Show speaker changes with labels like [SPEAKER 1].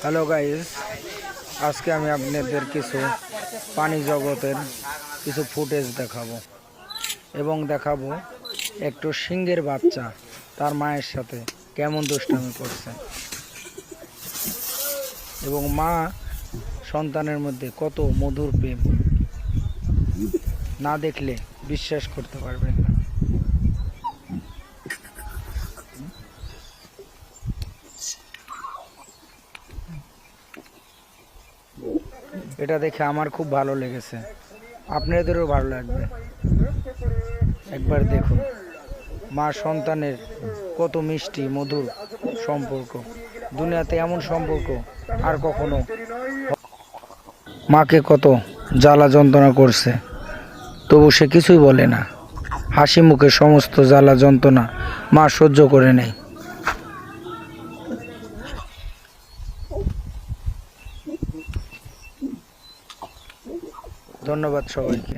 [SPEAKER 1] Hello guys, আজকে আমি আপনাদের কিছু পানি জগতের কিছু ফুটেজ দেখাবো এবং দেখাবো একটু সিংহের বাচ্চা তার মায়ের সাথে কেমন দুষ্টামি করছে এবং মা সন্তানের মধ্যে কত মধুর প্রেম না দেখলে বিশ্বাস করতে পারবেন না। এটা দেখে আমার খুব ভালো লেগেছে, আপনাদেরও ভালো লাগবে। একবার দেখুন মা সন্তানের কত মিষ্টি মধুর সম্পর্ক। দুনিয়াতে এমন সম্পর্ক আর কখনো। মাকে কত জ্বালা যন্ত্রণা করছে, তবু সে কিছুই বলে না। হাসি মুখে সমস্ত জ্বালা যন্ত্রণা মা সহ্য করে নেয়। ধন্যবাদ সবাইকে।